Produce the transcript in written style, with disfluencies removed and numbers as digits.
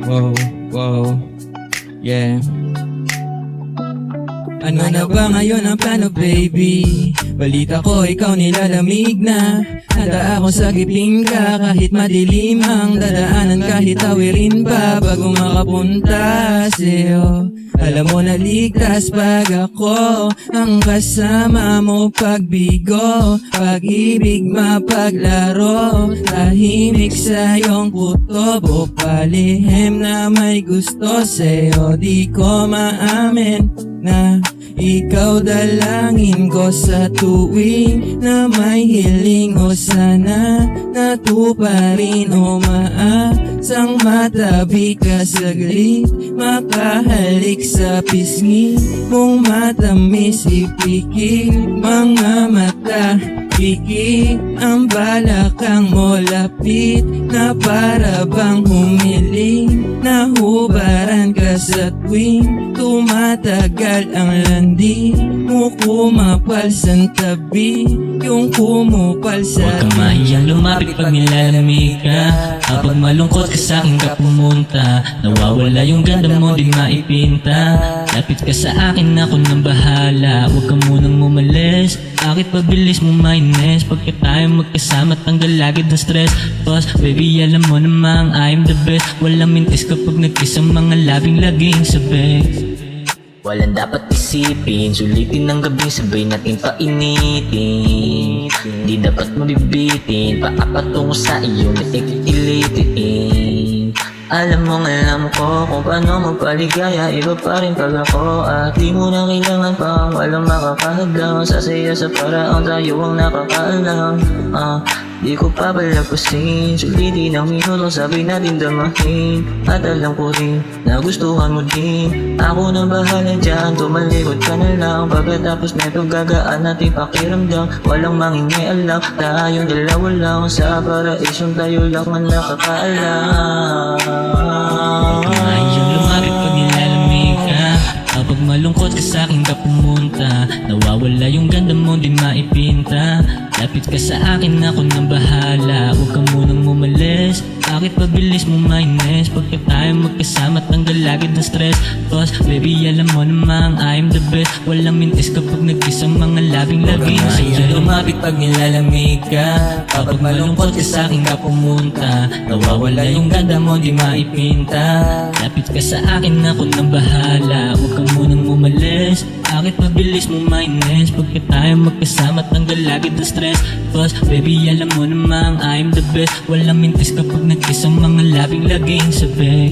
Wow, wow, yeah. Ano na ba ngayon ang plano, baby? Balita ko ikaw nilalamig na. Handa ako sa giping ka, kahit madilim ang dadaanan, kahit tawirin pa bago makapunta sa'yo. Alam mo na ligtas pag ako ang kasama mo, pagbigo, pag-ibig mapaglaro. Tahimik sa iyong kutob o palihim na may gusto sa'yo. Di ko maamin na ikaw dalangin ko sa tuwing na may hiling o sana natuparin o maasang matabi ka saglit, makahalik sa pisngi mong matamis ipikit mga mata. Piki ang balakang mo lapit na para bang humiling, nahubaran ka sa tuwing tumatagal ang landi mo, kumapal sa tabi yung kumupal sa huwag kang mahiyang lumapit pag nilalamig ka. Kapag malungkot ka sa'kin ka pumunta, nawawala yung ganda mo di maipinta. Lapit ka sa akin, ako nang bahala, huwag ka munang umalis. Bakit pabilis mo minus? Pagka tayo magkasama tanggal lagi ng stress. Cause baby alam mo namang I'm the best. Walang mintis kapag nag-kiss ang mga labing laging sabay. Walang dapat isipin, sulitin ng gabing sabay natin painitin. Di dapat mabibitin, paapatungo sa iyo na ikikilitiin. Alam ko kung paano magpaligaya, iba pa rin pag ako. At di mo na kailangan pa, walang makakahadlang. Sasaya sa paraan tayo ang nakakaalam. Di ko pa palagpasin, sulitin ang minuto, sabay natin damahin. At alam ko rin na gustuhan mo din. Ako nang bahala dyan, tumalikod ka na lang. Pagkatapos neto gagaan natin pakiramdam. Walang mangingay alam, tayong dalawa lang. Sa paraisong tayo lang ang nakakaalam. Huwag kang mahiyang lumapit pag nilalamig ka. Kapag malungkot ka sa'kin ka pumunta, nawawala yung ganda mo di maipinta. Lapit ka sa akin, ako nang bahala, huwag ka munang umalis. Bakit pabilis mo minus? Pagka tayo magkasama tanggal lagi ng stress. Cause baby alam mo namang I'm the best. Walang mintis kapag nag-kiss ang mga labing laging sabay. Lumapit pag nilalamig ka. Kapag malungkot ka sa'kin ka pumunta, nawawala yung ganda mo di maipinta. Lapit ka sa akin, ako nang bahala, huwag ka munang umalis. Bakit pabilis mo minus? Pagka tayo magkasama tanggal lagi ng stress. Cause baby alam mo namang I'm the best. Walang mintis kapag nag-kiss ang mga labing laging sabay.